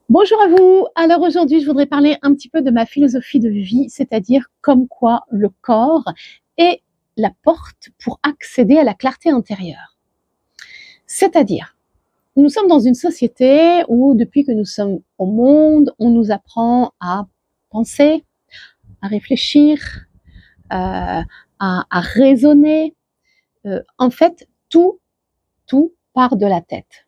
Bonjour à vous. Alors aujourd'hui, je voudrais parler un petit peu de ma philosophie de vie, c'est-à-dire comme quoi le corps est la porte pour accéder à la clarté intérieure. C'est-à-dire, nous sommes dans une société où depuis que nous sommes au monde, on nous apprend à penser, à réfléchir, à raisonner. En fait, tout part de la tête.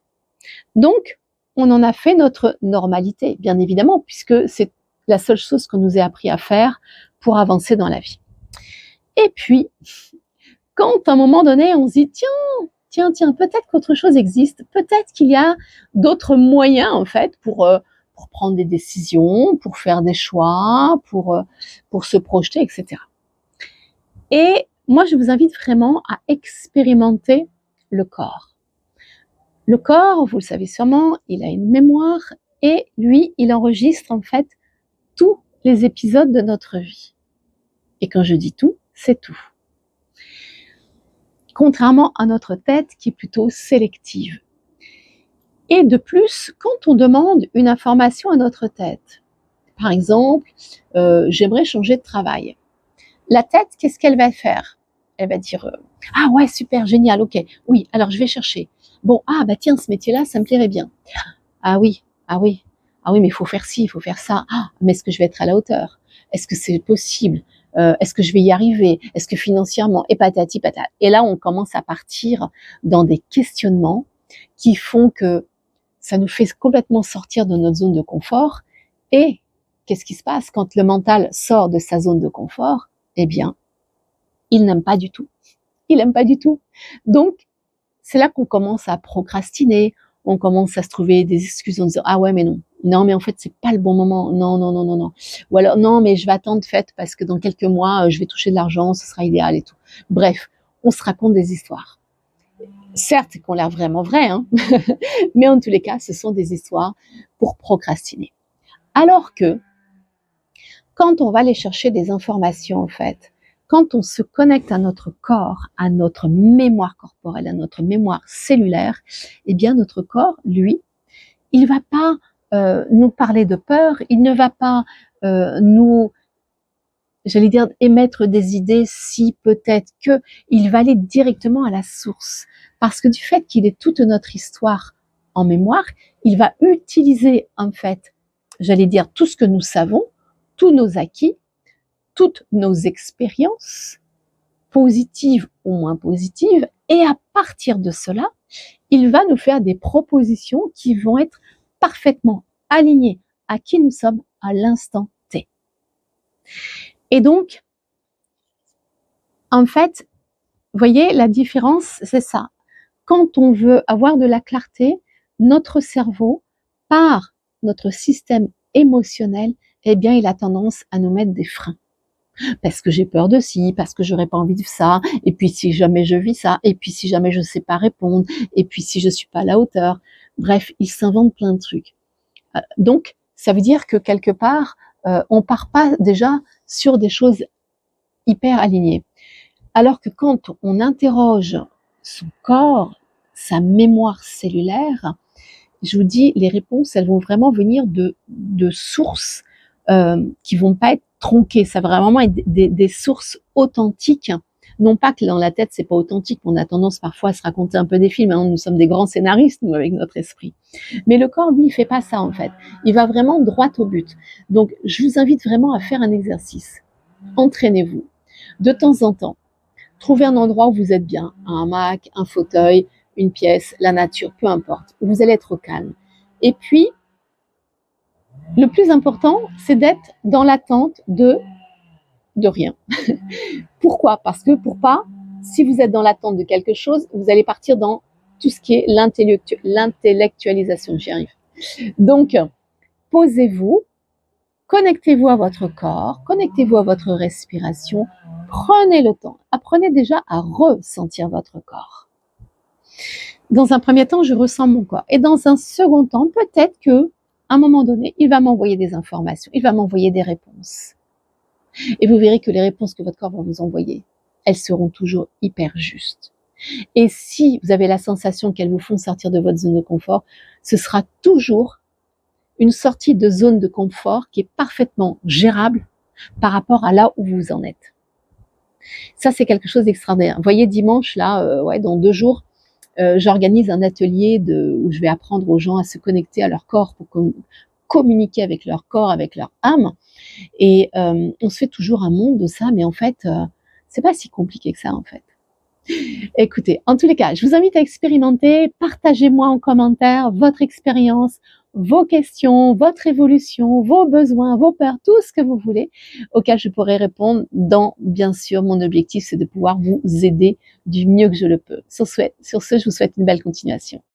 Donc, on en a fait notre normalité, bien évidemment, puisque c'est la seule chose qu'on nous ait appris à faire pour avancer dans la vie. Et puis, quand à un moment donné, on se dit, tiens, peut-être qu'autre chose existe, peut-être qu'il y a d'autres moyens, en fait, pour prendre des décisions, pour faire des choix, pour se projeter, etc. Et moi, je vous invite vraiment à expérimenter le corps. Le corps, vous le savez sûrement, il a une mémoire et lui, il enregistre en fait tous les épisodes de notre vie. Et quand je dis tout, c'est tout. Contrairement à notre tête qui est plutôt sélective. Et de plus, quand on demande une information à notre tête, par exemple, j'aimerais changer de travail. La tête, qu'est-ce qu'elle va faire? Elle va dire ah ouais, super, génial, ok, oui, alors je vais chercher. Bon, ah bah tiens, ce métier-là, ça me plairait bien. Ah oui, ah oui, ah oui, mais il faut faire ci, il faut faire ça. Ah, mais est-ce que je vais être à la hauteur? Est-ce que c'est possible? Est-ce que je vais y arriver? Est-ce que financièrement? Et patati patata. Et là, on commence à partir dans des questionnements qui font que ça nous fait complètement sortir de notre zone de confort. Et qu'est-ce qui se passe quand le mental sort de sa zone de confort? Eh bien, il n'aime pas du tout. Il n'aime pas du tout. Donc, c'est là qu'on commence à procrastiner, on commence à se trouver des excuses en disant ah ouais mais non mais en fait c'est pas le bon moment, non, ou alors non mais je vais attendre fête parce que dans quelques mois je vais toucher de l'argent, ce sera idéal et tout. Bref, on se raconte des histoires, certes qui ont l'air vraiment vraies, hein mais en tous les cas ce sont des histoires pour procrastiner. Alors que quand on va aller chercher des informations en fait, quand on se connecte à notre corps, à notre mémoire corporelle, à notre mémoire cellulaire, eh bien notre corps, lui, il ne va pas nous parler de peur, il ne va pas nous, j'allais dire, émettre des idées si peut-être que, il va aller directement à la source. Parce que du fait qu'il ait toute notre histoire en mémoire, il va utiliser en fait, j'allais dire, tout ce que nous savons, tous nos acquis, toutes nos expériences, positives ou moins positives, et à partir de cela, il va nous faire des propositions qui vont être parfaitement alignées à qui nous sommes à l'instant T. Et donc, en fait, vous voyez, la différence, c'est ça. Quand on veut avoir de la clarté, notre cerveau, par notre système émotionnel, eh bien, il a tendance à nous mettre des freins. Parce que j'ai peur de ci, parce que j'aurais pas envie de ça, et puis si jamais je vis ça, et puis si jamais je ne sais pas répondre, et puis si je suis pas à la hauteur. Bref, il s'invente plein de trucs. Donc, ça veut dire que quelque part, on part pas déjà sur des choses hyper alignées. Alors que quand on interroge son corps, sa mémoire cellulaire, je vous dis, les réponses, elles vont vraiment venir de sources qui vont pas être tronquées. Ça va vraiment être des sources authentiques. Non pas que dans la tête, c'est pas authentique. On a tendance parfois à se raconter un peu des films. Hein. Nous sommes des grands scénaristes, nous, avec notre esprit. Mais le corps, lui, il fait pas ça, en fait. Il va vraiment droit au but. Donc, je vous invite vraiment à faire un exercice. Entraînez-vous. De temps en temps, trouvez un endroit où vous êtes bien. Un hamac, un fauteuil, une pièce, la nature, peu importe. Vous allez être au calme. Et puis, le plus important, c'est d'être dans l'attente de rien. Pourquoi? Parce que si vous êtes dans l'attente de quelque chose, vous allez partir dans tout ce qui est l'intellectualisation, j'y arrive. Donc, posez-vous, connectez-vous à votre corps, connectez-vous à votre respiration, prenez le temps, apprenez déjà à ressentir votre corps. Dans un premier temps, je ressens mon corps. Et dans un second temps, peut-être que, à un moment donné, il va m'envoyer des informations, il va m'envoyer des réponses. Et vous verrez que les réponses que votre corps va vous envoyer, elles seront toujours hyper justes. Et si vous avez la sensation qu'elles vous font sortir de votre zone de confort, ce sera toujours une sortie de zone de confort qui est parfaitement gérable par rapport à là où vous en êtes. Ça, c'est quelque chose d'extraordinaire. Vous voyez, dimanche, là, ouais, dans 2 jours, j'organise un atelier où je vais apprendre aux gens à se connecter à leur corps pour communiquer avec leur corps, avec leur âme. Et on se fait toujours un monde de ça, mais en fait, c'est pas si compliqué que ça, en fait. Écoutez, en tous les cas, je vous invite à expérimenter. Partagez-moi en commentaire votre expérience, vos questions, votre évolution, vos besoins, vos peurs, tout ce que vous voulez, auquel je pourrai répondre dans, bien sûr, mon objectif, c'est de pouvoir vous aider du mieux que je le peux. Sur ce, je vous souhaite une belle continuation.